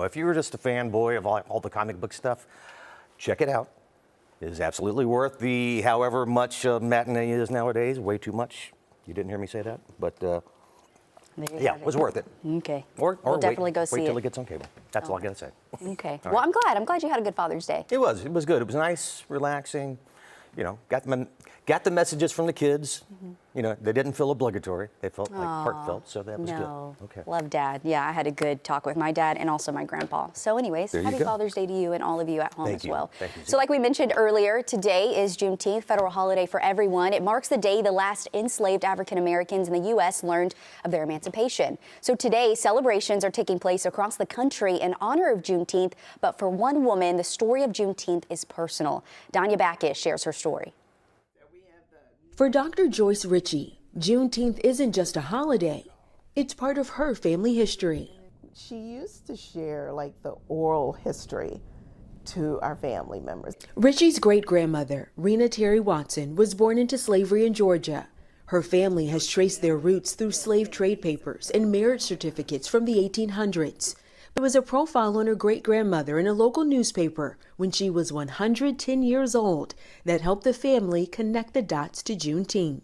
If you were just a fanboy of all the comic book stuff, check it out. It is absolutely worth the however much matinee is nowadays. Way too much. You didn't hear me say that, but yeah, it was worth it. Okay. Or we'll definitely go see wait till it. it gets on cable. That's all I gotta say. Okay. All Well, right. I'm glad you had a good Father's Day. It was good. It was nice, relaxing. You know, got the messages from the kids. You know, they didn't feel obligatory. They felt like heartfelt, so that was No. good. Okay. Love Dad. Yeah, I had a good talk with my dad and also my grandpa. So anyways, There you happy go. Father's Day to you and all of you at home Thank as you. well. Thank you. So like we mentioned earlier, today is Juneteenth, federal holiday for everyone. It marks the day the last enslaved African Americans in the U.S. learned of their emancipation. So today, celebrations are taking place across the country in honor of Juneteenth. But for one woman, the story of Juneteenth is personal. Danya Backus shares her story. For Dr. Joyce Ritchie, Juneteenth isn't just a holiday, it's part of her family history. She used to share like the oral history to our family members. Ritchie's great-grandmother, Rena Terry Watson, was born into slavery in Georgia. Her family has traced their roots through slave trade papers and marriage certificates from the 1800s. There was a profile on her great-grandmother in a local newspaper when she was 110 years old that helped the family connect the dots to Juneteenth.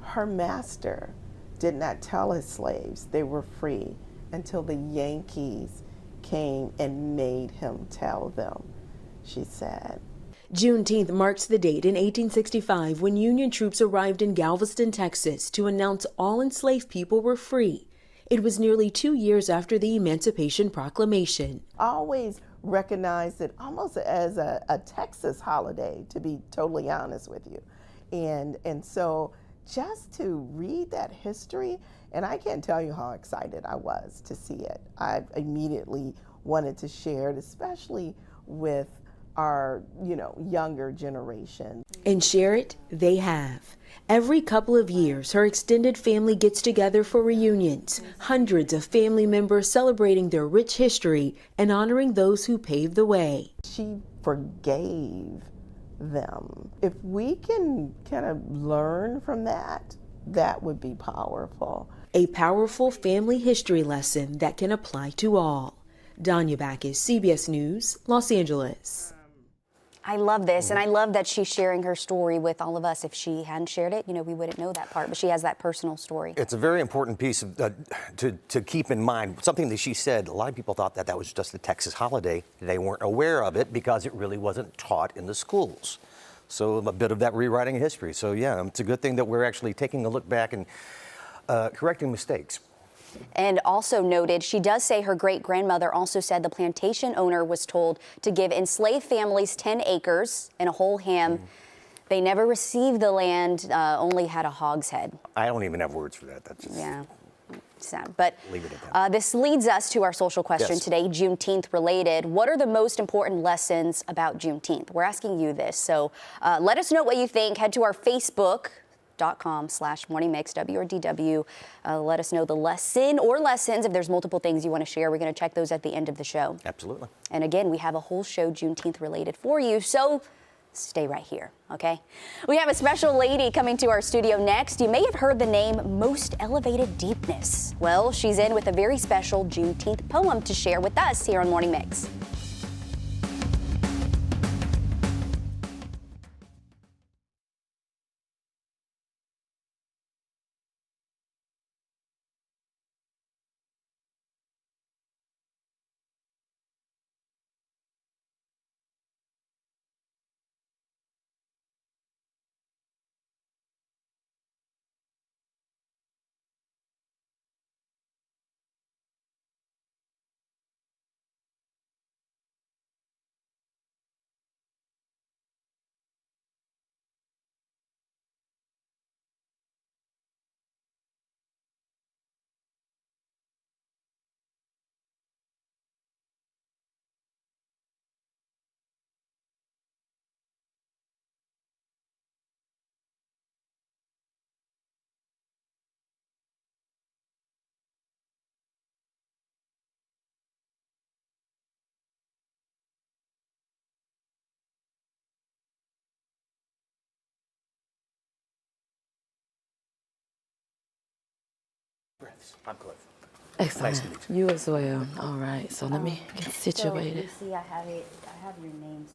Her master did not tell his slaves they were free until the Yankees came and made him tell them, she said. Juneteenth marks the date in 1865 when Union troops arrived in Galveston, Texas to announce all enslaved people were free. It was nearly 2 years after the Emancipation Proclamation. I always recognized it almost as a Texas holiday, to be totally honest with you. And so just to read that history, and I can't tell you how excited I was to see it. I immediately wanted to share it, especially with our, younger generation. And share it, they have. Every couple of years, her extended family gets together for reunions, hundreds of family members celebrating their rich history and honoring those who paved the way. She forgave them. If we can kind of learn from that, that would be powerful. A powerful family history lesson that can apply to all. Danya Backus, CBS News, Los Angeles. I love this, and I love that she's sharing her story with all of us. If she hadn't shared it, we wouldn't know that part, but she has that personal story. It's a very important piece of, to keep in mind. Something that she said, a lot of people thought that was just a Texas holiday. They weren't aware of it because it really wasn't taught in the schools. So a bit of that rewriting of history. So yeah, it's a good thing that we're actually taking a look back and correcting mistakes. And also noted, she does say her great-grandmother also said the plantation owner was told to give enslaved families 10 acres and a whole ham. They never received the land, only had a hogshead. I don't even have words for that. That's just, yeah, sad. But leave it at that. This leads us to our social question today, Juneteenth related. What are the most important lessons about Juneteenth? We're asking you this. So let us know what you think. Head to our Facebook.com/morningmix WRDW. Let us know the lesson or lessons. If there's multiple things you want to share, we're going to check those at the end of the show. Absolutely. And again, we have a whole show Juneteenth related for you, so stay right here, okay? We have a special lady coming to our studio next. You may have heard the name Most Elevated Deepness. Well, she's in with a very special Juneteenth poem to share with us here on Morning Mix. I'm Cliff. Excellent. Nice to meet you. You as well. All right. So let me get situated. So, you see, I have your name.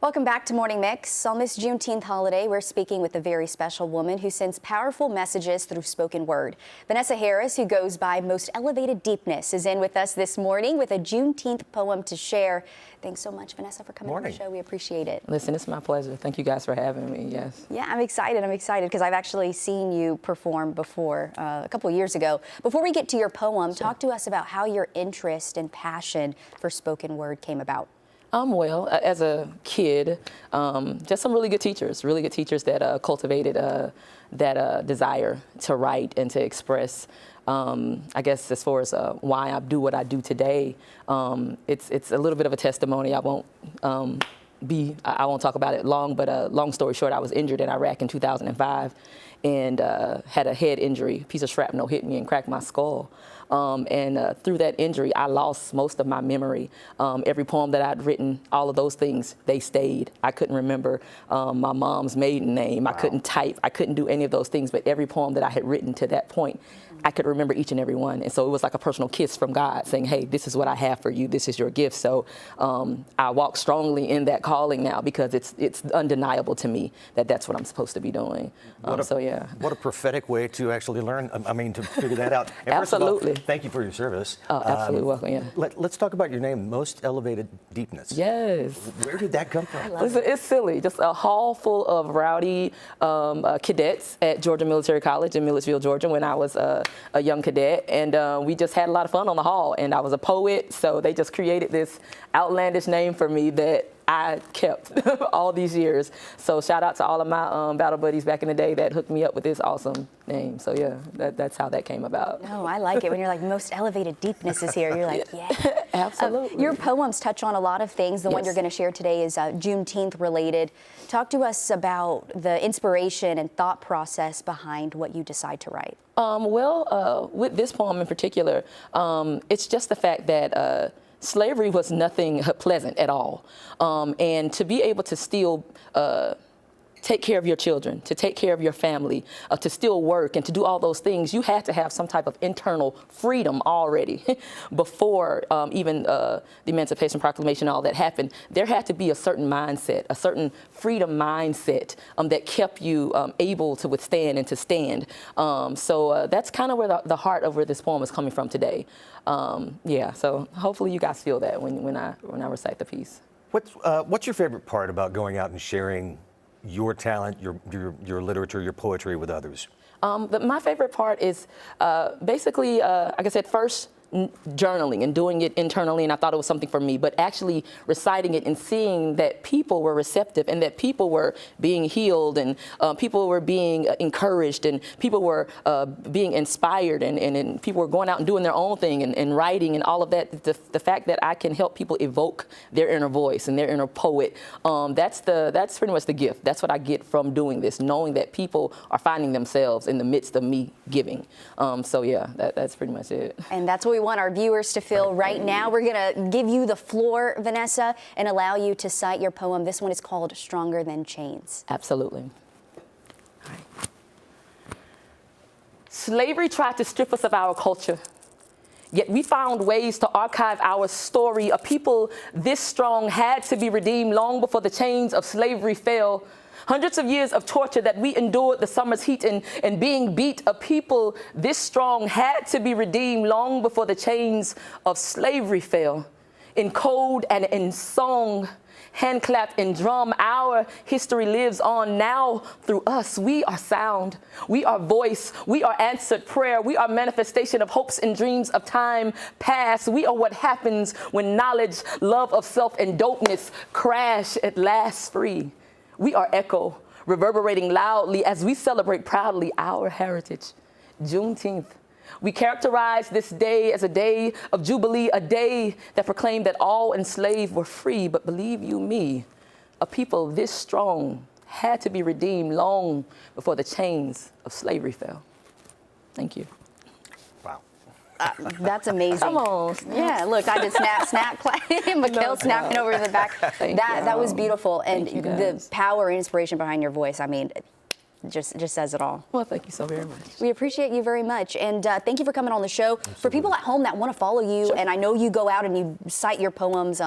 Welcome back to Morning Mix. On this Juneteenth holiday, we're speaking with a very special woman who sends powerful messages through spoken word. Vanessa Harris, who goes by Most Elevated Deepness, is in with us this morning with a Juneteenth poem to share. Thanks so much, Vanessa, for coming on the show. We appreciate it. Listen, it's my pleasure. Thank you guys for having me. Yes. Yeah, I'm excited. I'm excited because I've actually seen you perform before a couple years ago. Before we get to your poem, talk to us about how your interest and passion for spoken word came about. Well, as a kid, just some really good teachers that cultivated that desire to write and to express. I guess as far as why I do what I do today, it's a little bit of a testimony. I won't talk about it long, but long story short, I was injured in Iraq in 2005 and had a head injury. A piece of shrapnel hit me and cracked my skull. Through that injury, I lost most of my memory. Every poem that I'd written, all of those things, they stayed. I couldn't remember my mom's maiden name. Wow. I couldn't type. I couldn't do any of those things. But every poem that I had written to that point, I could remember each and every one. And so it was like a personal kiss from God saying, hey, this is what I have for you. This is your gift. So I walk strongly in that calling now because it's undeniable to me that that's what I'm supposed to be doing. Yeah. What a prophetic way to actually learn, to figure that out. And Absolutely. First of all, thank you for your service. Oh, absolutely welcome, yeah. Let's talk about your name, Most Elevated Deepness. Yes. Where did that come from? Listen, it's silly. Just a hall full of rowdy cadets at Georgia Military College in Milledgeville, Georgia, when I was a young cadet. And we just had a lot of fun on the hall. And I was a poet, so they just created this outlandish name for me that I kept all these years. So shout out to all of my battle buddies back in the day that hooked me up with this awesome name. So yeah, that's how that came about. Oh, I like it when you're like, most elevated deepness is here. You're like, yeah. Absolutely. Your poems touch on a lot of things. The one Yes. you're going to share today is Juneteenth related. Talk to us about the inspiration and thought process behind what you decide to write. With this poem in particular, it's just the fact that slavery was nothing pleasant at all. And to be able to still take care of your children, to take care of your family, to still work and to do all those things, you had to have some type of internal freedom already before even the Emancipation Proclamation and all that happened. There had to be a certain mindset, a certain freedom mindset that kept you able to withstand and to stand. So that's kind of where the heart of where this poem is coming from today. Yeah, so hopefully you guys feel that when I recite the piece. What's your favorite part about going out and sharing your talent, your literature, your poetry with others? My favorite part is basically, like I said, first journaling and doing it internally, and I thought it was something for me, but actually reciting it and seeing that people were receptive and that people were being healed and people were being encouraged and people were being inspired and people were going out and doing their own thing and writing and all of that. The fact that I can help people evoke their inner voice and their inner poet, that's pretty much the gift. That's what I get from doing this, knowing that people are finding themselves in the midst of me giving. So yeah, that's pretty much it. And that's what we want our viewers to feel right now. We're going to give you the floor, Vanessa, and allow you to cite your poem. This one is called Stronger Than Chains. Absolutely. All right. Slavery tried to strip us of our culture, yet we found ways to archive our story. A people this strong had to be redeemed long before the chains of slavery fell. Hundreds of years of torture that we endured, the summer's heat and being beat. A people this strong had to be redeemed long before the chains of slavery fell. In code and in song, hand clap and drum, our history lives on now through us. We are sound, we are voice, we are answered prayer, we are manifestation of hopes and dreams of time past. We are what happens when knowledge, love of self and dopeness crash at last free. We are echo, reverberating loudly as we celebrate proudly our heritage. Juneteenth. We characterize this day as a day of jubilee, a day that proclaimed that all enslaved were free. But believe you me, a people this strong had to be redeemed long before the chains of slavery fell. Thank you. Wow. That's amazing. Come on. Yeah, look, I did snap, clap. Mikhail snapping over in the back. That was beautiful. And the power and inspiration behind your voice, I mean, just says it all. Well, thank you so very much. We appreciate you very much. And thank you for coming on the show. Absolutely. For people at home that want to follow you, and I know you go out and you cite your poems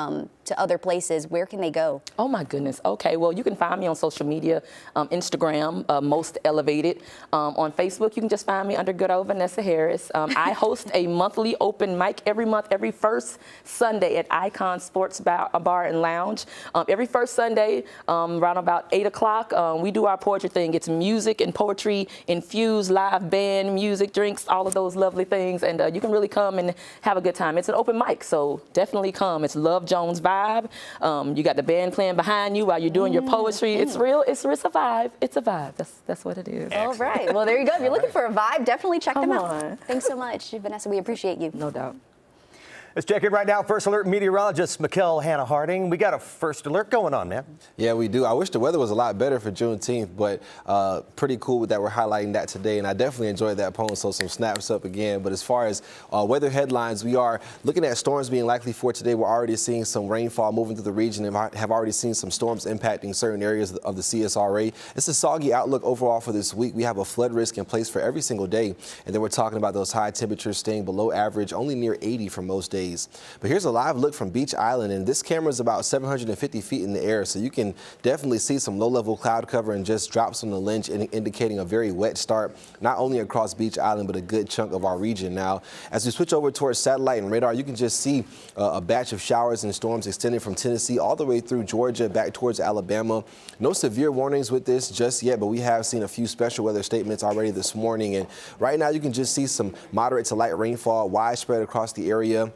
to other places, where can they go? Oh, my goodness. Okay, well, you can find me on social media, Instagram, Most Elevated. On Facebook, you can just find me under good old Vanessa Harris. I host a monthly open mic every month, every first Sunday at Icon Sports Bar and Lounge. Every first Sunday, around about 8 o'clock, we do our poetry thing. It's music and poetry infused, live band, music, drinks, all of those lovely things. And you can really come and have a good time. It's an open mic, so definitely come. It's Love Jones vibe. You got the band playing behind you while you're doing your poetry. It's real. It's a vibe. It's a vibe. That's what it is. All right. Well, there you go. If you're looking for a vibe, definitely check them out. Thanks so much, Vanessa. We appreciate you. No doubt. Let's check in right now. First Alert meteorologist Mikhail Hannah Harding. We got a First Alert going on, man. Yeah, we do. I wish the weather was a lot better for Juneteenth, but pretty cool that we're highlighting that today. And I definitely enjoyed that poem, so some snaps up again. But as far as weather headlines, we are looking at storms being likely for today. We're already seeing some rainfall moving through the region and have already seen some storms impacting certain areas of the CSRA. It's a soggy outlook overall for this week. We have a flood risk in place for every single day. And then we're talking about those high temperatures staying below average, only near 80 for most days. But here's a live look from Beach Island, and this camera is about 750 feet in the air, so you can definitely see some low-level cloud cover and just drops on the lynch, indicating a very wet start, not only across Beach Island, but a good chunk of our region. Now, as we switch over towards satellite and radar, you can just see a batch of showers and storms extending from Tennessee all the way through Georgia, back towards Alabama. No severe warnings with this just yet, but we have seen a few special weather statements already this morning, and right now you can just see some moderate to light rainfall widespread across the area.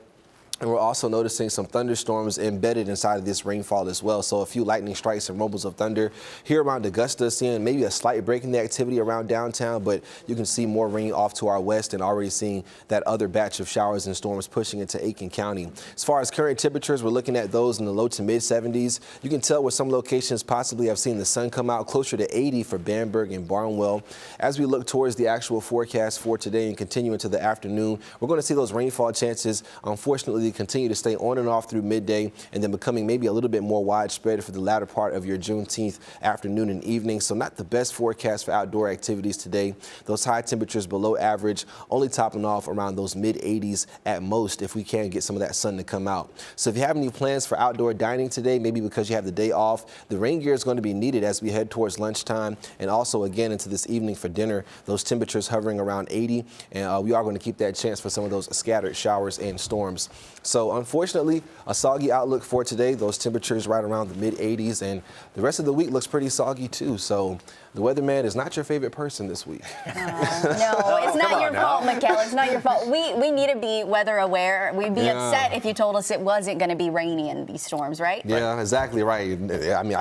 And we're also noticing some thunderstorms embedded inside of this rainfall as well. So a few lightning strikes and rumbles of thunder here around Augusta, seeing maybe a slight break in the activity around downtown, but you can see more rain off to our west and already seeing that other batch of showers and storms pushing into Aiken County. As far as current temperatures, we're looking at those in the low to mid 70s. You can tell where some locations possibly have seen the sun come out closer to 80 for Bamberg and Barnwell. As we look towards the actual forecast for today and continue into the afternoon, we're going to see those rainfall chances, unfortunately, continue to stay on and off through midday and then becoming maybe a little bit more widespread for the latter part of your Juneteenth afternoon and evening. So not the best forecast for outdoor activities today. Those high temperatures below average, only topping off around those mid 80s at most if we can get some of that sun to come out. So if you have any plans for outdoor dining today, maybe because you have the day off, the rain gear is going to be needed as we head towards lunchtime and also again into this evening for dinner. Those temperatures hovering around 80, and we are going to keep that chance for some of those scattered showers and storms. So unfortunately, a soggy outlook for today. Those temperatures right around the mid 80s, and the rest of the week looks pretty soggy too. So the weatherman is not your favorite person this week. No, it's not your fault, Mikkel. It's not your fault. We need to be weather aware. We'd be upset if you told us it wasn't going to be rainy in these storms, right? Yeah, exactly right. I mean,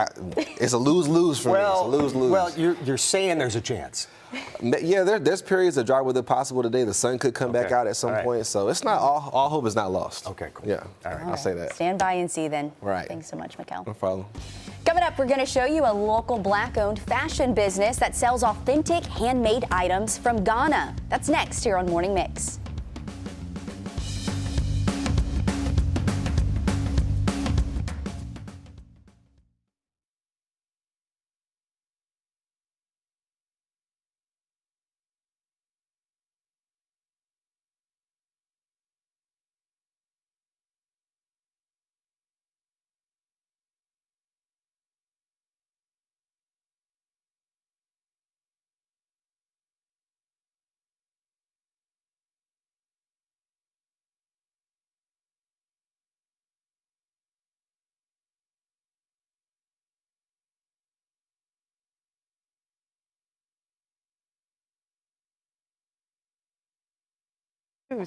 it's a lose-lose for me. It's a lose-lose. Well, you're saying there's a chance. Yeah, there's periods of dry weather possible today. The sun could come back out at some point, so it's not all hope is not lost. Okay, cool. Yeah, all right, I'll say that. Stand by and see then. Right. Thanks so much, Mikkel. No problem. Coming up, we're going to show you a local Black-owned fashion business that sells authentic handmade items from Ghana. That's next here on Morning Mix.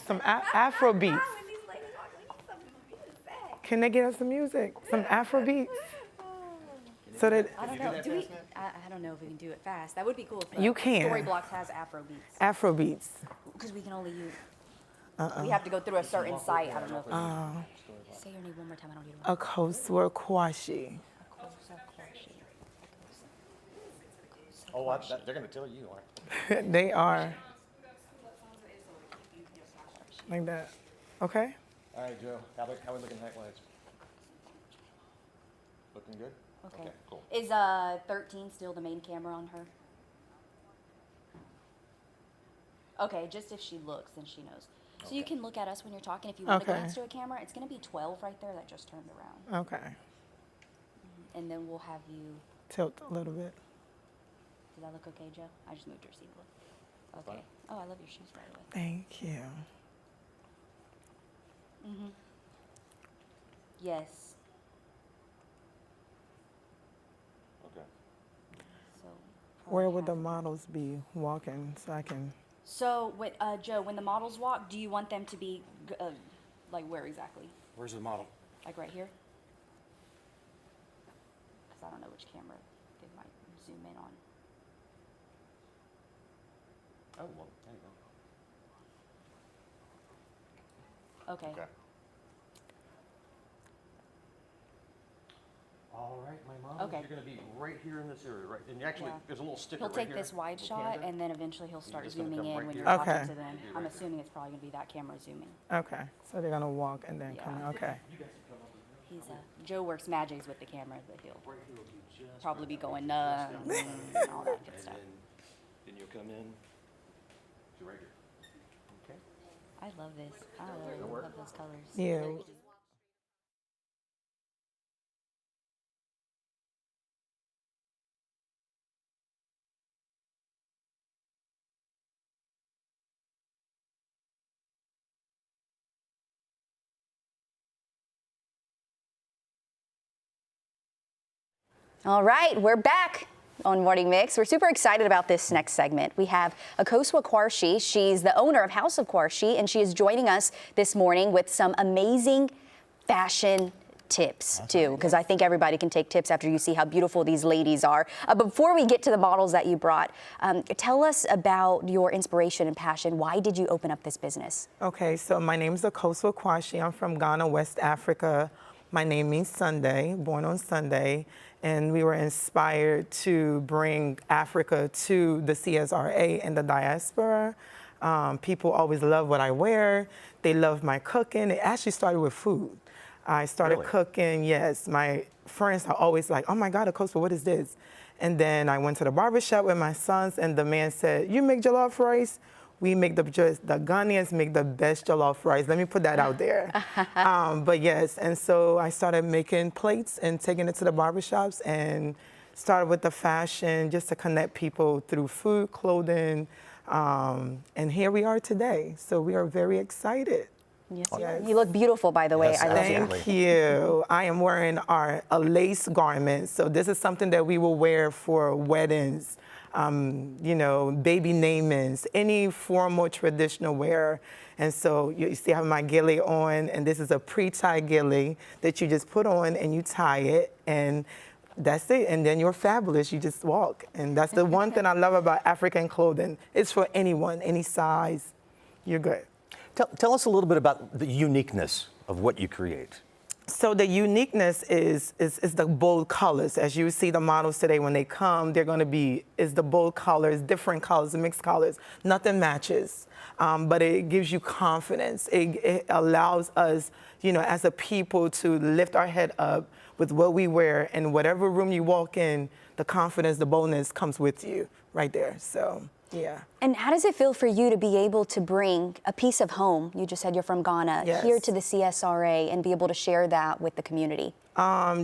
Some Afro beats. Can they get us some music? Some Afro beats. So that I don't know. I don't know if we can do it fast. That would be cool. If You can. Storyblocks has Afro beats. Afro beats. Because we can only use. We have to go through a certain site. I don't know. If we can. Say your name one more time. I don't need to. Akosua Kwashi. Oh, they're going to tell you, aren't They are. Like that. Okay? All right, Joe. How are we looking height-wise? Looking good? Okay. Cool. Is 13 still the main camera on her? Okay, just if she looks, then she knows. So you can look at us when you're talking. If you want to glance to a camera, it's going to be 12 right there that just turned around. Okay. And then we'll have you. Tilt a little bit. Does that look okay, Joe? I just moved your seat a little. Okay. Oh, I love your shoes, by the way. Thank you. Yes. Okay. So. Where would the models be walking so I can? So, Joe, when the models walk, do you want them to be like where exactly? Where's the model? Like right here? Because I don't know which camera they might zoom in on. Oh, well, there you go. Okay. All right, my model. Okay. You're going to be right here in this area, right? And actually, Yeah. there's a little sticker He'll right take here. this wide little shot, camera. and then eventually he'll start just gonna zooming come in right when here. you're Okay. talking to them. I'm assuming it's probably going to be that camera zooming. Okay. So they're gonna walk and then Yeah. come. Okay. He's Joe works magics with the camera, but he'll probably be going and all that good stuff. Then you'll come in to right here. Okay. I love this. I love those colors. Yeah. All right, we're back. on Morning Mix. We're super excited about this next segment. We have Akosua Kwarshi. She's the owner of House of Kwarshi, and she is joining us this morning with some amazing fashion tips too, because I think everybody can take tips after you see how beautiful these ladies are. Before we get to the models that you brought, tell us about your inspiration and passion. Why did you open up this business? Okay, so my name is Akosua Kwarshi. I'm from Ghana, West Africa. My name means Sunday, born on Sunday, and we were inspired to bring Africa to the CSRA and the diaspora. People always love what I wear. They love my cooking. It actually started with food. I started cooking, yes. My friends are always like, oh my God, Akosua, what is this? And then I went to the barbershop with my sons, and the man said, you make jollof rice? We make the Ghanaians make the best jollof rice. Let me put that out there. But yes, and so I started making plates and taking it to the barbershops and started with the fashion just to connect people through food, clothing, and here we are today. So we are very excited. Yes. You look beautiful, by the way. Yes, I love absolutely. it. Thank you. I am wearing a lace garment. So this is something that we will wear for weddings, you know, baby namings, any formal traditional wear. And so you see I have my ghillie on, and this is a pre-tie ghillie that you just put on and you tie it, and that's it. And then you're fabulous. You just walk. And that's the one thing I love about African clothing. It's for anyone, any size. You're good. Tell us a little bit about the uniqueness of what you create. So the uniqueness is the bold colors. As you see the models today, when they come, they're going to be, the bold colors, different colors, mixed colors. Nothing matches, but it gives you confidence. It allows us, you know, as a people to lift our head up with what we wear, and whatever room you walk in, the confidence, the boldness comes with you right there. So, yeah. And how does it feel for you to be able to bring a piece of home, you just said you're from Ghana, Yes. here to the CSRA and be able to share that with the community?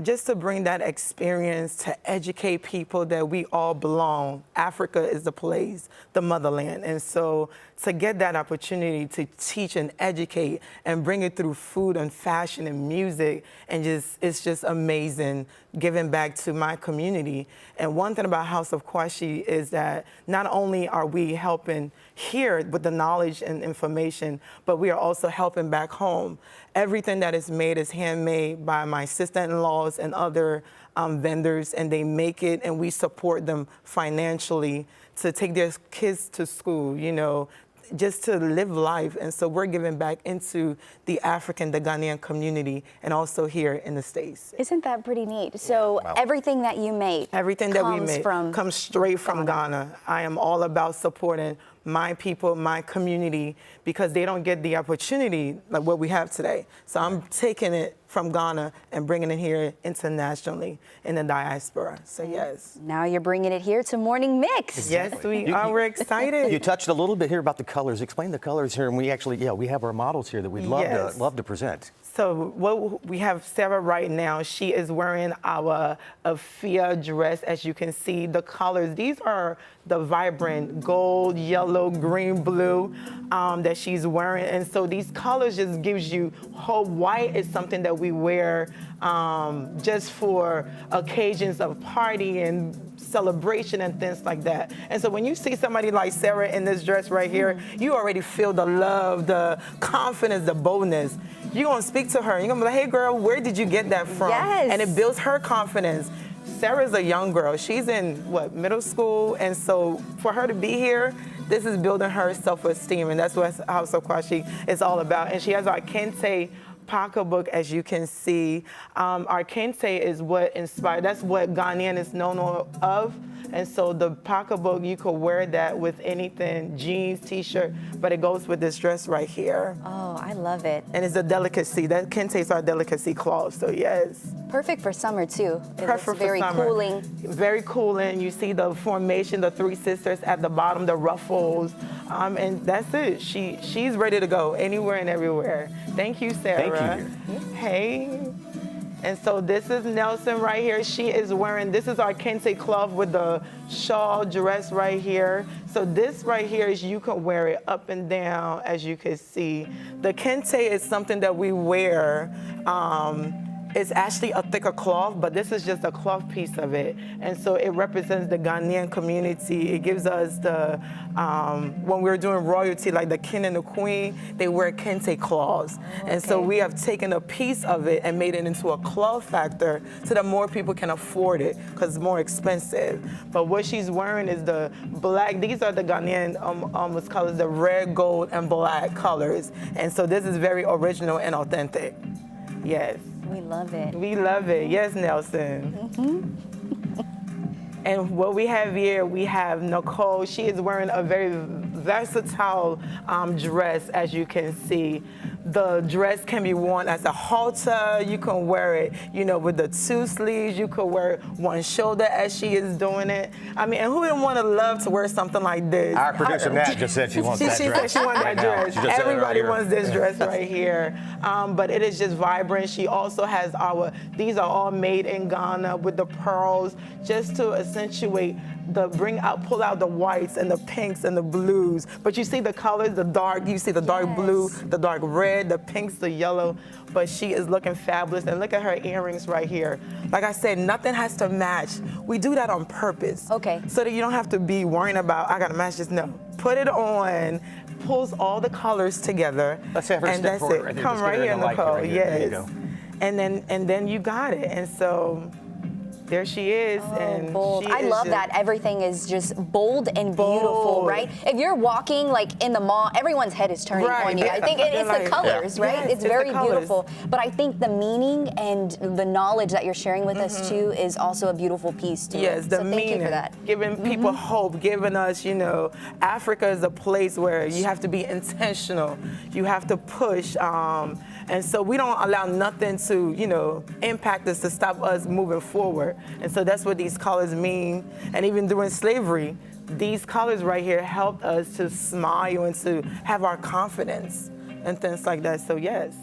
Just to bring that experience to educate people that we all belong. Africa is the place, the motherland. And so to get that opportunity to teach and educate and bring it through food and fashion and music, and it's just amazing giving back to my community. And one thing about House of Kwarshi is that not only are we helping here with the knowledge and information, but we are also helping back home. Everything that is made is handmade by my sister-in-laws and other vendors, and they make it, and we support them financially to take their kids to school, you know, just to live life. And so we're giving back into the Ghanaian community, and also here in the States. Isn't that pretty neat? So everything that you make comes straight from Ghana. I am all about supporting my people, my community, because they don't get the opportunity like what we have today. So I'm taking it from Ghana and bringing it here internationally in the diaspora. So yes. Now you're bringing it here to Morning Mix. Yes, we are. We're excited. You touched a little bit here about the colors. Explain the colors here, and we actually, we have our models here that we'd love to present. So what we have Sarah right now, she is wearing our Afia dress. As you can see, the colors, these are the vibrant gold, yellow, green, blue that she's wearing. And so these colors just gives you hope. White is something that we wear just for occasions of party and celebration and things like that. And so when you see somebody like Sarah in this dress right here, you already feel the love, the confidence, the boldness. You're gonna speak to her. You're gonna be like, hey girl, where did you get that from? Yes. And it builds her confidence. Sarah's a young girl. She's in, middle school? And so for her to be here, this is building her self-esteem, and that's what House of Kwarshi is all about. And she has our Kente pocketbook, as you can see. Our Kente is what inspired, that's what Ghanaian is known of. And so the pocketbook, you could wear that with anything, jeans, t-shirt, but it goes with this dress right here. Oh, I love it. And it's a delicacy. That Kente is our delicacy cloth, so yes. Perfect for summer too. Perfect very for summer. Cooling. Very cooling. You see the formation, the three sisters at the bottom, the ruffles, and that's it. She's ready to go anywhere and everywhere. Thank you, Sarah. Thank you. Hey. And so this is Nelson right here. She is wearing, this is our Kente cloth with the shawl dress right here. So this right here is, you can wear it up and down, as you can see. The Kente is something that we wear It's actually a thicker cloth, but this is just a cloth piece of it. And so it represents the Ghanaian community. It gives us the, when we're doing royalty, like the king and the queen, they wear kente cloths. And so we have taken a piece of it and made it into a cloth factor so that more people can afford it because it's more expensive. But what she's wearing is the black, these are the Ghanaian almost colors, the red, gold, and black colors. And so this is very original and authentic. Yes. We love it. We love it. Yes, Nelson. And what we have here, we have Nicole. She is wearing a very versatile dress, as you can see. The dress can be worn as a halter. You can wear it, you know, with the 2 sleeves. You could wear one shoulder as she is doing it. I mean, and who wouldn't want to love to wear something like this? Our producer Matt just said she wants that She dress. said she wants that right now. dress. She just said it right Everybody here. wants this dress right here. But it is just vibrant. She also has these are all made in Ghana with the pearls, just to accentuate pull out the whites and the pinks and the blues. But you see the colors, the dark, you see the dark blue, the dark red, the pinks, the yellow. But she is looking fabulous. And look at her earrings right here. Like I said, nothing has to match. We do that on purpose. Okay. So that you don't have to be worrying about, I gotta match this. No, put it on, pulls all the colors together. Let's have her and step that's forward. it. Just Come get right her in here, the light Nicole. right here. There you Yes. go. And then you got it. And so there she is. and Bold. she I is love just that. Everything is just bold and beautiful, Bold. right? If you're walking like in the mall, everyone's head is turning Right. on you. I think it's They're the like- colors, right? Yes, it's it's the very colors. beautiful. But I think the meaning and the knowledge that you're sharing with us too is also a beautiful piece to Yes, it. the So thank meaning, you for that. giving people hope, giving us, you know, Africa is a place where you have to be intentional. You have to push. And so we don't allow nothing to, you know, impact us to stop us moving forward. And so that's what these colors mean. And even during slavery, these colors right here helped us to smile and to have our confidence and things like that. So yes.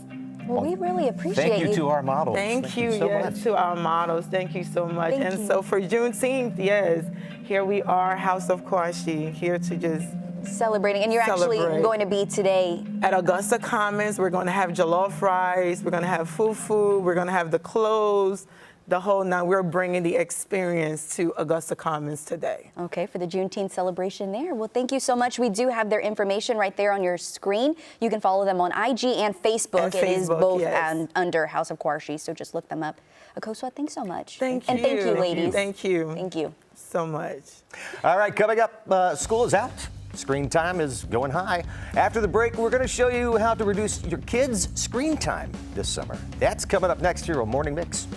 Well, we really appreciate Thank you to our models. Thank you, so yes, much. to our models. Thank you so much. Thank and you. so for Juneteenth, yes, here we are, House of Kwashi, here to just Celebrating. And you're actually Celebrate. going to be today. at Augusta Commons. We're going to have jollof rice. We're going to have fufu. We're going to have the clothes, the whole nine. We're bringing the experience to Augusta Commons today. Okay, for the Juneteenth celebration there. Well, thank you so much. We do have their information right there on your screen. You can follow them on IG and Facebook. And It is Facebook, both yes. under House of Kwashi, so just look them up. Akosua, thanks so much. Thank And you. thank you, ladies. Thank you. Thank you. So much. All right, coming up, school is out. Screen time is going high. After the break, we're going to show you how to reduce your kids' screen time this summer. That's coming up next here on Morning Mix.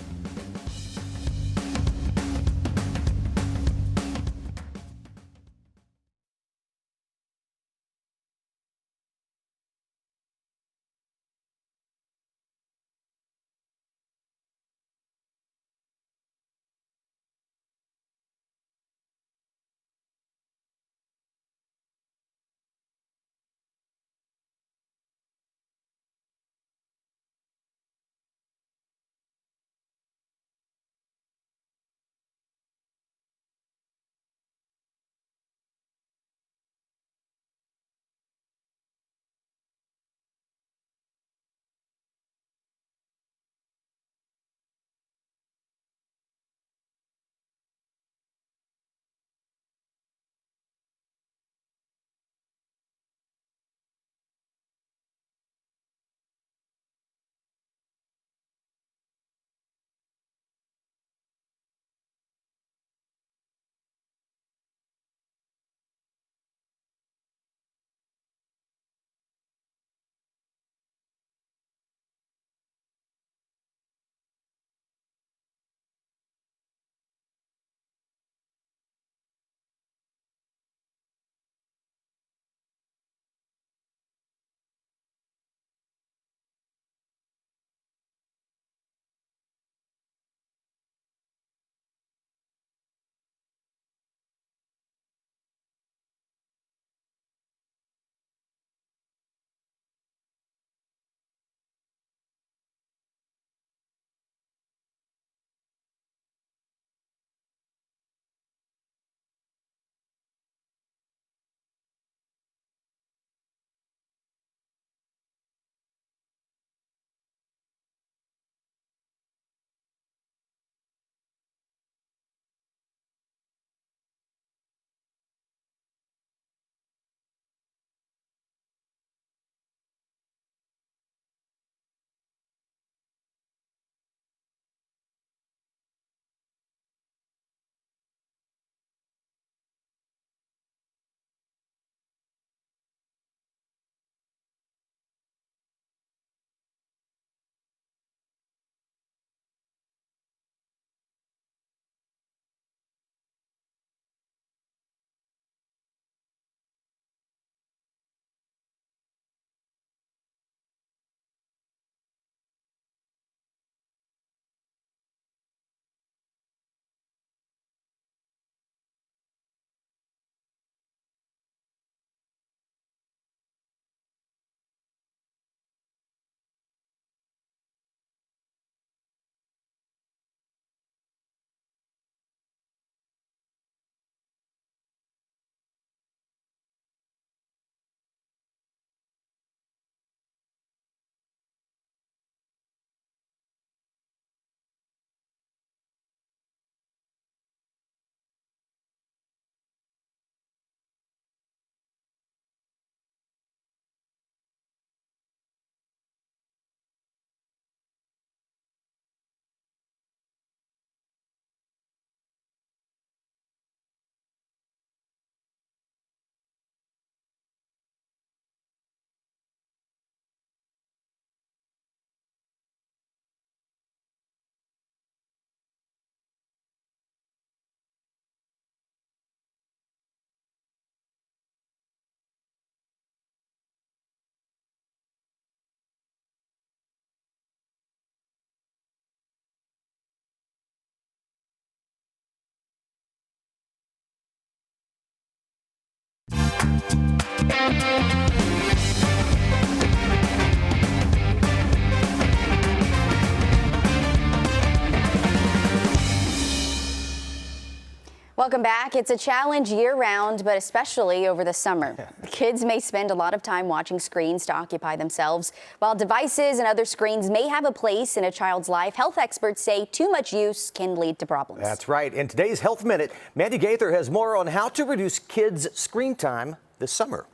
Welcome back. It's a challenge year-round, but especially over the summer. Kids may spend a lot of time watching screens to occupy themselves. While devices and other screens may have a place in a child's life, health experts say too much use can lead to problems. That's right. In today's Health Minute, Mandy Gaither has more on how to reduce kids' screen time this summer.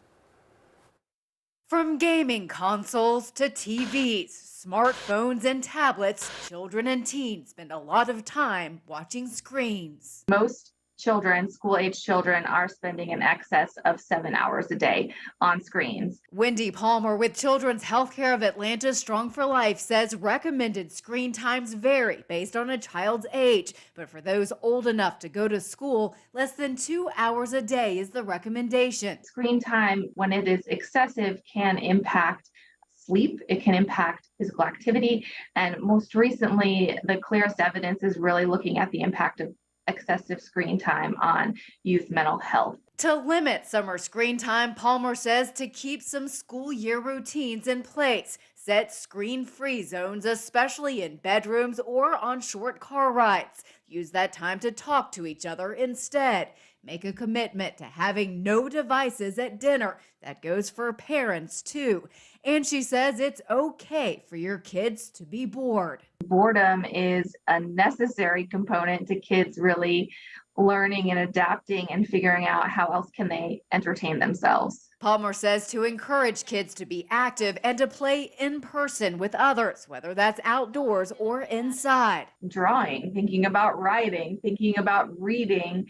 From gaming consoles to TVs, smartphones and tablets, children and teens spend a lot of time watching screens. Most children, school-age children, are spending in excess of 7 hours a day on screens. Wendy Palmer with Children's Healthcare of Atlanta's Strong for Life says recommended screen times vary based on a child's age, but for those old enough to go to school, less than 2 hours a day is the recommendation. Screen time, when it is excessive, can impact sleep, it can impact physical activity, and most recently, the clearest evidence is really looking at the impact of excessive screen time on youth mental health. To limit summer screen time, Palmer says to keep some school year routines in place. Set screen-free zones, especially in bedrooms or on short car rides. Use that time to talk to each other instead. Make a commitment to having no devices at dinner. That goes for parents too. And she says it's okay for your kids to be bored. Boredom is a necessary component to kids really learning and adapting and figuring out how else can they entertain themselves. Palmer says to encourage kids to be active and to play in person with others, whether that's outdoors or inside. Drawing, thinking about writing, thinking about reading,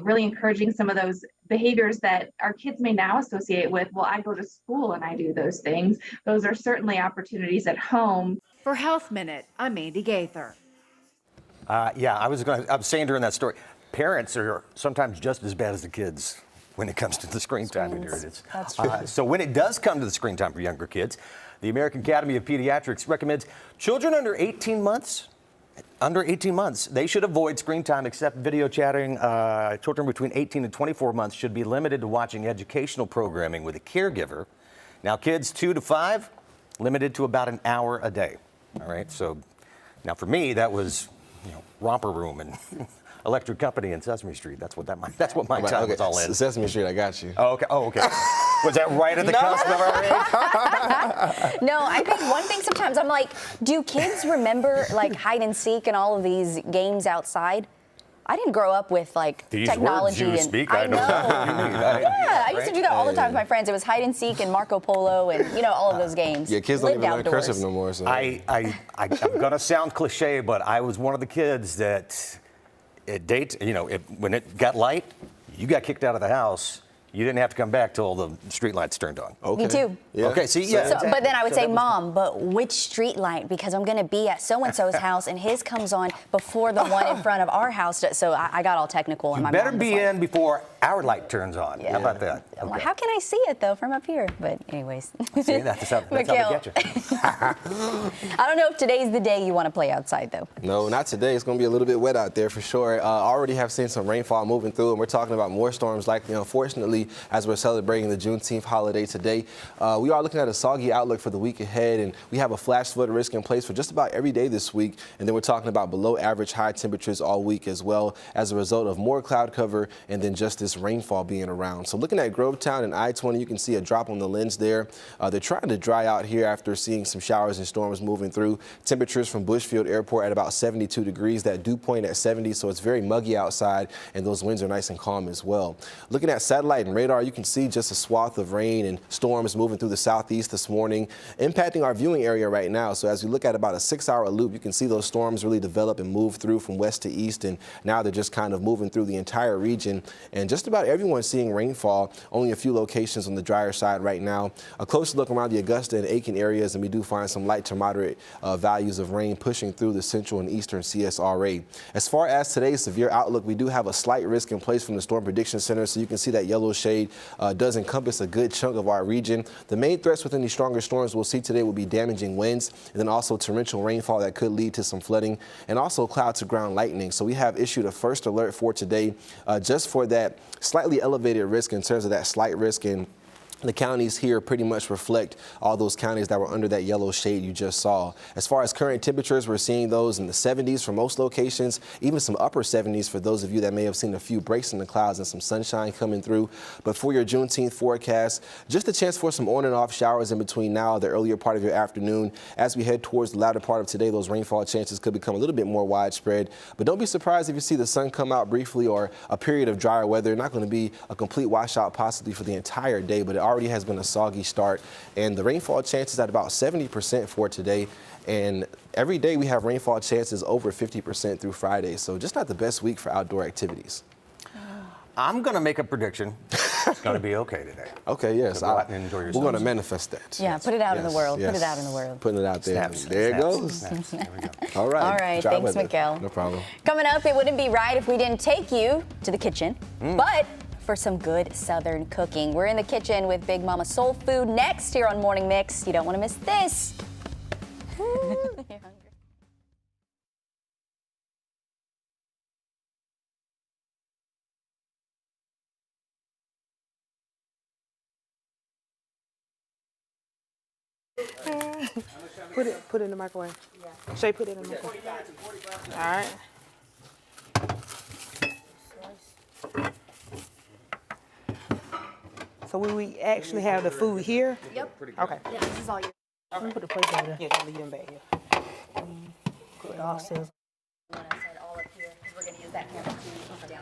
really encouraging some of those behaviors that our kids may now associate with, well, I go to school and I do those things. Those are certainly opportunities at home. For Health Minute, I'm Mandy Gaither. Yeah, I was saying during that story, parents are sometimes just as bad as the kids when it comes to the screen time. That's true. So when it does come to the screen time for younger kids, the American Academy of Pediatrics recommends children under 18 months, they should avoid screen time except video chatting. Children between 18 and 24 months should be limited to watching educational programming with a caregiver. Now, kids 2 to 5, limited to about an hour a day. All right, so now for me, that was, Romper Room and Electric Company and Sesame Street. That's what my time was all in. Sesame Street, I got you. Oh, okay. Was that right at the cusp of our age? No, I think one thing sometimes I'm like, do kids remember like hide and seek and all of these games outside? I didn't grow up with like these technology. Words you speak, I know what you mean. Yeah, I used to do that all the time with my friends. It was hide and seek and Marco Polo and all of those games. Yeah, kids don't even learn outdoors. cursive no more. So. I'm gonna sound cliche, but I was one of the kids that when it got light, you got kicked out of the house. You didn't have to come back till the street lights turned on. Okay. Me too. Yeah. Okay, see, yeah. So, Exactly. but then I would say, Mom, but which street light? Because I'm going to be at so-and-so's house, and his comes on before the one in front of our house. So I got all technical. And my better mom be was like, in before our light turns on. Yeah. How about that? I'm like, how can I see it, though, from up here? But anyways. See, that's how they get you. I don't know if today's the day you want to play outside, though. No, not today. It's going to be a little bit wet out there for sure. Already have seen some rainfall moving through, and we're talking about more storms likely, unfortunately, as we're celebrating the Juneteenth holiday today. We are looking at a soggy outlook for the week ahead, and we have a flash flood risk in place for just about every day this week. And then we're talking about below average high temperatures all week as well as a result of more cloud cover and then just this rainfall being around. So looking at Grovetown and I-20, you can see a drop on the lens there. They're trying to dry out here after seeing some showers and storms moving through. Temperatures from Bushfield Airport at about 72 degrees. That dew point at 70, so it's very muggy outside, and those winds are nice and calm as well. Looking at satellite and radar, you can see just a swath of rain and storms moving through the southeast this morning, impacting our viewing area right now. So as we look at about a 6-hour loop, you can see those storms really develop and move through from west to east, and now they're just kind of moving through the entire region. And just about everyone's seeing rainfall, only a few locations on the drier side right now. A closer look around the Augusta and Aiken areas, and we do find some light to moderate values of rain pushing through the central and eastern CSRA. As far as today's severe outlook, we do have a slight risk in place from the Storm Prediction Center, so you can see that yellow shade does encompass a good chunk of our region. The main threats within these stronger storms we'll see today will be damaging winds, and then also torrential rainfall that could lead to some flooding, and also cloud to ground lightning. So we have issued a first alert for today just for that slightly elevated risk in terms of that slight risk in The counties here pretty much reflect all those counties that were under that yellow shade you just saw. As far as current temperatures, we're seeing those in the 70s for most locations, even some upper 70s for those of you that may have seen a few breaks in the clouds and some sunshine coming through. But for your Juneteenth forecast, just a chance for some on and off showers in between now and the earlier part of your afternoon. As we head towards the latter part of today, those rainfall chances could become a little bit more widespread. But don't be surprised if you see the sun come out briefly or a period of drier weather. Not going to be a complete washout possibly for the entire day, but it already has been a soggy start, and the rainfall chances at about 70% for today. And every day we have rainfall chances over 50% through Friday, so just not the best week for outdoor activities. I'm going to make a prediction. It's going to be okay today. Okay, yes. So go out and enjoy We're yourselves. going to manifest that. Yeah, put it out in the world. Yes. Put it out in the world. Putting it out there. Snaps, There it snaps, goes. snaps. There we go. All right. All right, Dry thanks, weather. Miguel. No problem. Coming up, it wouldn't be right if we didn't take you to the kitchen, but for some good Southern cooking. We're in the kitchen with Big Mama Soul Food next here on Morning Mix. You don't want to miss this. You're hungry. Put it in the microwave. Yeah. Shay, put it in the microwave. All right. So we actually have the food here? Yep. Okay. Yeah, this is all your. I'm gonna put the plate over there. Yeah, leave them back here. Put it all cells. When I said all up here, because we're going to use that camera to keep down.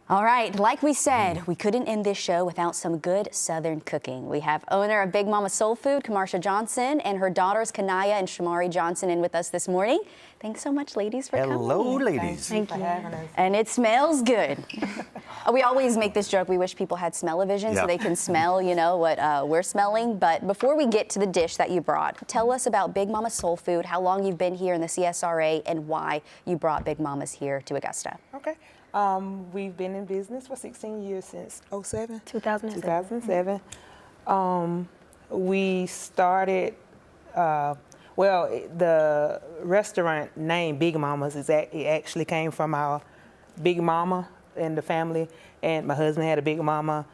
All right, like we said, we couldn't end this show without some good Southern cooking. We have owner of Big Mama Soul Food, Kamarsha Johnson, and her daughters, Kanaya and Shamari Johnson, in with us this morning. Thanks so much, ladies, for coming. Hello, ladies. Thank you. And it smells good. We always make this joke. We wish people had smell-o-vision so they can smell, you know, what we're smelling. But before we get to the dish that you brought, tell us about Big Mama Soul Food, how long you've been here in the CSRA, and why you brought Big Mamas here to Augusta. Okay. We've been in business for 16 years, since 2007. 2007. We started, well, the restaurant name Big Mama's, it actually came from our Big Mama and the family. And my husband had a Big Mama.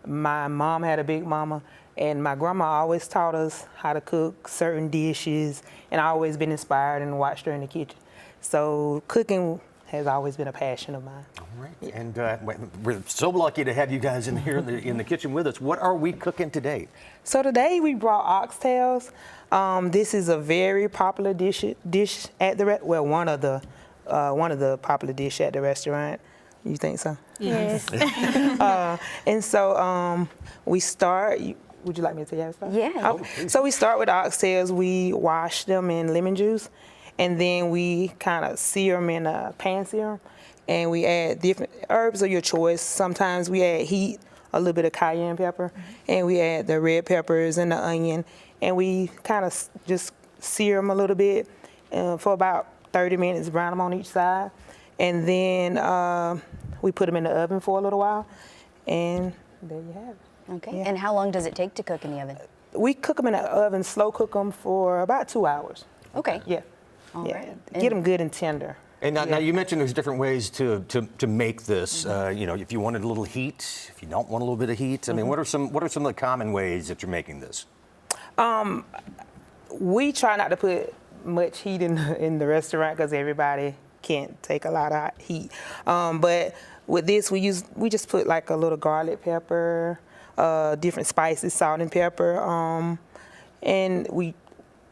my mom had a big mama, and my grandma always taught us how to cook certain dishes, and I always been inspired and watched her in the kitchen. So cooking has always been a passion of mine. All right. And we're so lucky to have you guys in here in the kitchen with us. What are we cooking today? So today we brought oxtails. This is a very popular dish at the one of the popular dish at the restaurant. You think so? Yes. And so we start. Would you like me to tell you how to start? Yeah. So we start with oxtails. We wash them in lemon juice, and then we kind of sear them in a pan sear, and we add different herbs of your choice. Sometimes we add heat, a little bit of cayenne pepper, and we add the red peppers and the onion, and we kind of just sear them a little bit for about 30 minutes, brown them on each side, and then we put them in the oven for a little while, and there you have it. Okay. Yeah. And how long does it take to cook in the oven? We cook them in the oven, slow cook them for about 2 hours. Okay. Yeah. All yeah. right. Get them good and tender. And now you mentioned there's different ways to make this. You know, if you wanted a little heat, if you don't want a little bit of heat. I mean, what are some of the common ways that you're making this? We try not to put much heat in the restaurant because everybody can't take a lot of heat. But with this, we just put like a little garlic pepper, different spices, salt and pepper, and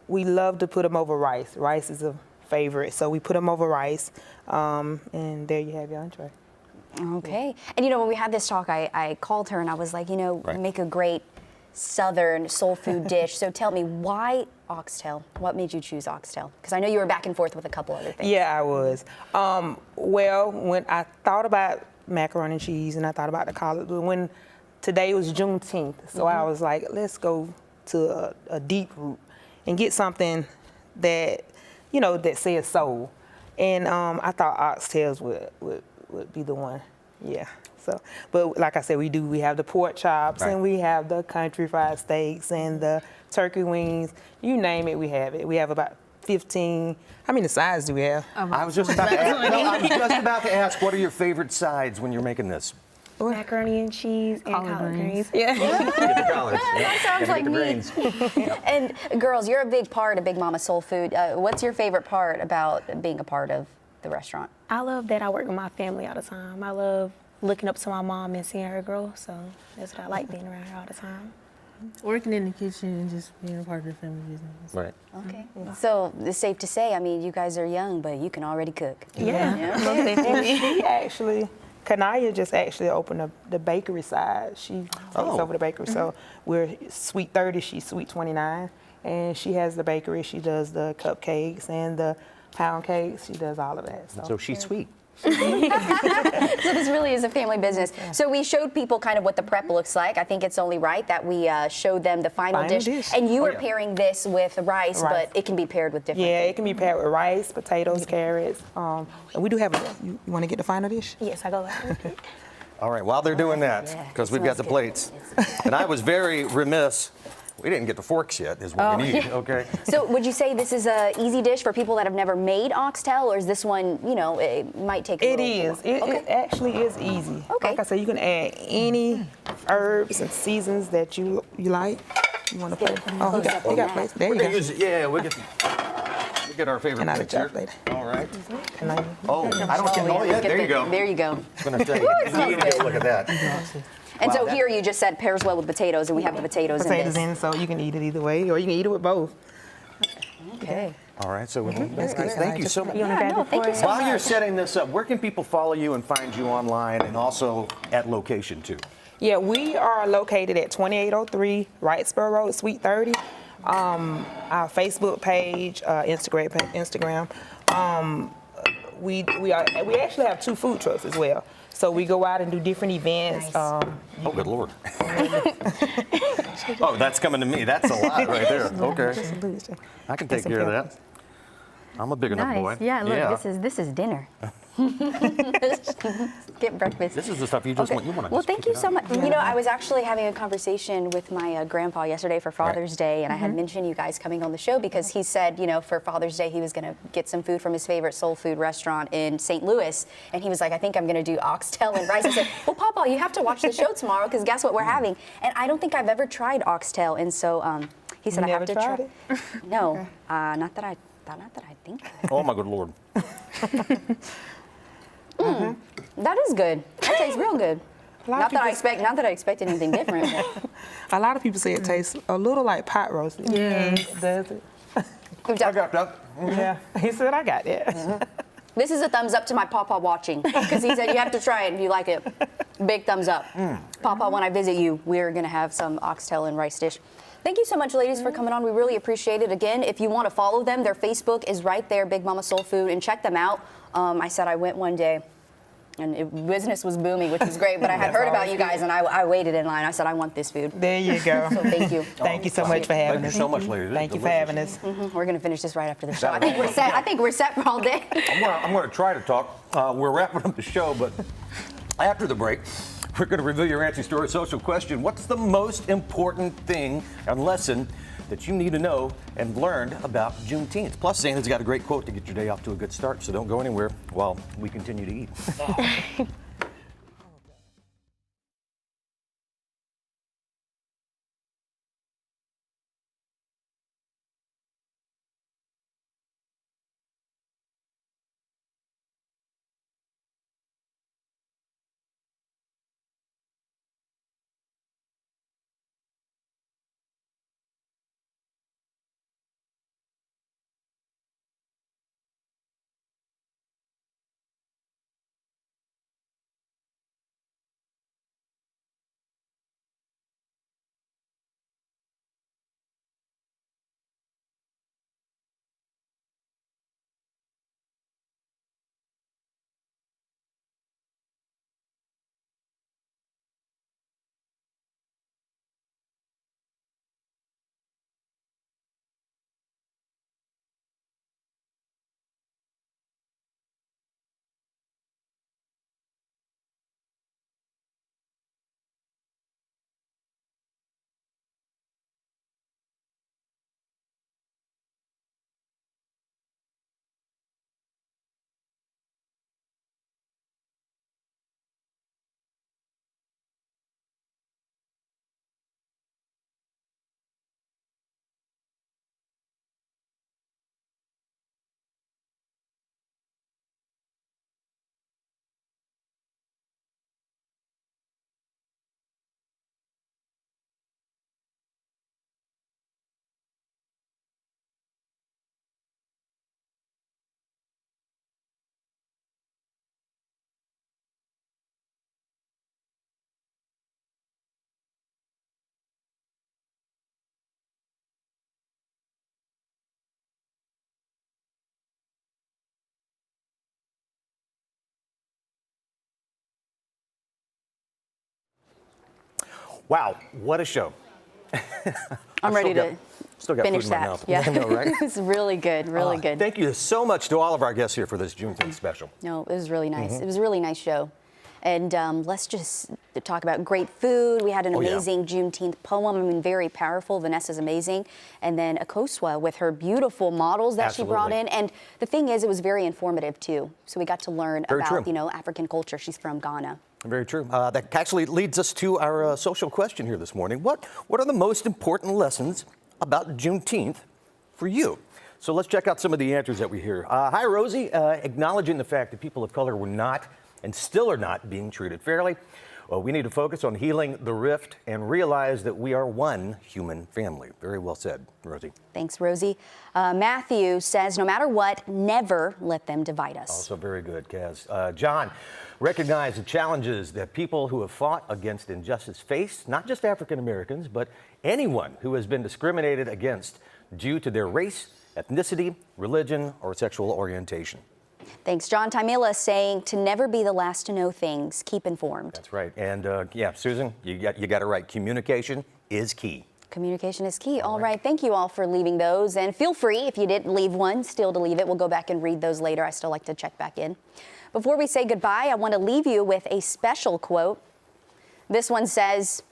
we love to put them over rice. Rice is a favorite, so we put them over rice, and there you have your entree. Okay. And you know, when we had this talk, I called her and I was like, you know, make a great Southern soul food dish. So tell me, why oxtail? What made you choose oxtail? Because I know you were back and forth with a couple other things. Yeah, I was. Well, when I thought about macaroni and cheese and I thought about the collard, when today was Juneteenth, so I was like, let's go to a deep root and get something that, you know, that says soul. And I thought oxtails would be the one. Yeah. So, but like I said, we have the pork chops and we have the country fried steaks and the turkey wings. You name it, we have it. We have about 15. How many sides do we have? I was just about to ask. No, I was just about to ask. What are your favorite sides when you're making this? Macaroni and cheese and collard greens. Yeah. Get the collards. That sounds like me. And girls, you're a big part of Big Mama Soul Food. What's your favorite part about being a part of the restaurant? I love that I work with my family all the time. I love looking up to my mom and seeing her grow, so that's what I like, being around her all the time. Working in the kitchen and just being a part of the family business. Right. Okay. So it's safe to say, I mean, you guys are young, but you can already cook. Yeah. She actually, Kanaya just actually opened the bakery side. She takes over the bakery. So we're sweet 30, she's sweet 29. And she has the bakery. She does the cupcakes and the pound cakes. She does all of that. So she's sweet. So this really is a family business. So we showed people kind of what the prep looks like. I think it's only right that we showed them the final dish. And you are pairing this with rice, but it can be paired with different things. It can be paired with rice, potatoes, carrots. And we do have you want to get the final dish? Yes, I go back. All right, while they're doing that, because we've got the plates. And I was very remiss. We didn't get the forks yet, is what we need, okay? So would you say this is an easy dish for people that have never made oxtail, or is this one, you know, it might take a little... It actually is easy. Okay. Like I said, you can add any herbs and seasons that you like. You want to plate? Oh, he got plates. There you go. We'll get our favorite plates here. All right. I don't get all yet. There you go. There you go. I was going to say, you need to look at that. And so here you just said pairs well with potatoes, and we have the potatoes in this. In, so you can eat it either way, or you can eat it with both. Okay. All right, so thank you so much. Thank you so While much. you're setting this up, where can people follow you and find you online, and also at location too? Yeah, we are located at 2803 Wrightsboro Road, Suite 30. Our Facebook page, Instagram. We actually have 2 food trucks as well. So we go out and do different events. Nice. Oh, good Lord. Oh, that's coming to me. That's a lot right there. Okay. I can take care of that. I'm a big enough boy. Yeah, look, this is dinner. Get breakfast. This is the stuff you just want. You want to. Well, thank you so much. You know, I was actually having a conversation with my grandpa yesterday for Father's Day, and I had mentioned you guys coming on the show because he said, you know, for Father's Day he was going to get some food from his favorite soul food restaurant in St. Louis, and he was like, I think I'm going to do oxtail and rice. I said, well, Papa, you have to watch the show tomorrow because guess what we're having? And I don't think I've ever tried oxtail, and so he said I have to try it. No, not that I think. Oh my good Lord. That is good. That tastes real good. Not that I expect anything different. A lot of people say it tastes a little like pot roast. Yes. Does it? I got that. Yeah. He said I got it. This is a thumbs up to my Papa watching because he said you have to try it if you like it. Big thumbs up. Papa, when I visit you, we're going to have some oxtail and rice dish. Thank you so much, ladies, for coming on. We really appreciate it. Again, if you want to follow them, their Facebook is right there, Big Mama Soul Food, and check them out. I said I went one day, and business was booming, which was great, but I had heard about you guys, and I waited in line. I said, I want this food. There you go. So thank you. Thank you so much for having us. Thank you so much, ladies. Thank you for having us. We're going to finish this right after the show. I think we're set. I think we're set for all day. I'm going to try to talk. We're wrapping up the show, but after the break, we're going to reveal your answers to our social question. What's the most important thing and lesson that you need to know and learn about Juneteenth? Plus, Santa's got a great quote to get your day off to a good start, so don't go anywhere while we continue to eat. Wow, what a show. I'm ready to still got finish food in my that. mouth. Yeah, I know, right? It's really good, really good. Thank you so much to all of our guests here for this Juneteenth special. No, it was really nice. It was a really nice show. And let's just talk about great food. We had an amazing Juneteenth poem. I mean, very powerful. Vanessa's amazing. And then Akosua with her beautiful models that she brought in. And the thing is, it was very informative, too. So we got to learn about, you know, African culture. She's from Ghana. Very true. That actually leads us to our social question here this morning. What are the most important lessons about Juneteenth for you? So let's check out some of the answers that we hear. Hi, Rosie. Acknowledging the fact that people of color were not and still are not being treated fairly. Well, we need to focus on healing the rift and realize that we are one human family. Very well said, Rosie. Thanks, Rosie. Matthew says, no matter what, never let them divide us. Also very good, Kaz. John, recognize the challenges that people who have fought against injustice face, not just African Americans, but anyone who has been discriminated against due to their race, ethnicity, religion, or sexual orientation. Thanks, John. Tamila saying to never be the last to know things. Keep informed. That's right. And yeah, Susan, you got it right. Communication is key. Communication is key. All right. Thank you all for leaving those. And feel free, if you didn't leave one, still to leave it. We'll go back and read those later. I still like to check back in. Before we say goodbye, I want to leave you with a special quote. This one says,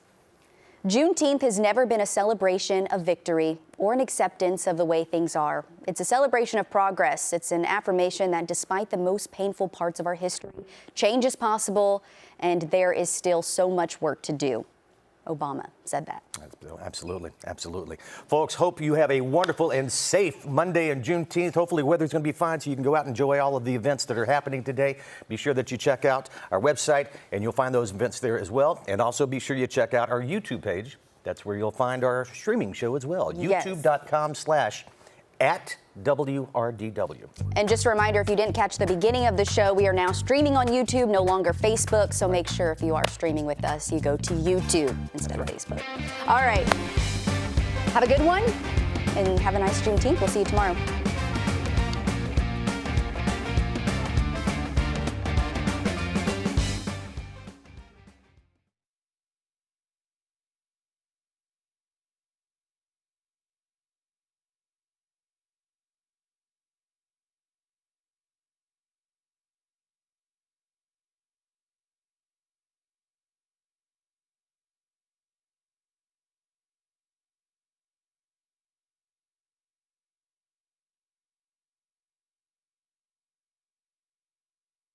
Juneteenth has never been a celebration of victory or an acceptance of the way things are. It's a celebration of progress. It's an affirmation that despite the most painful parts of our history, change is possible and there is still so much work to do. Obama said that. Absolutely, absolutely. Folks, hope you have a wonderful and safe Monday and Juneteenth. Hopefully weather's going to be fine so you can go out and enjoy all of the events that are happening today. Be sure that you check out our website and you'll find those events there as well. And also be sure you check out our YouTube page. That's where you'll find our streaming show as well. Yes. youtube.com/@WRDW. And just a reminder, if you didn't catch the beginning of the show, we are now streaming on YouTube, no longer Facebook. So make sure if you are streaming with us, you go to YouTube instead of Facebook. All right. Have a good one and have a nice Juneteenth. We'll see you tomorrow.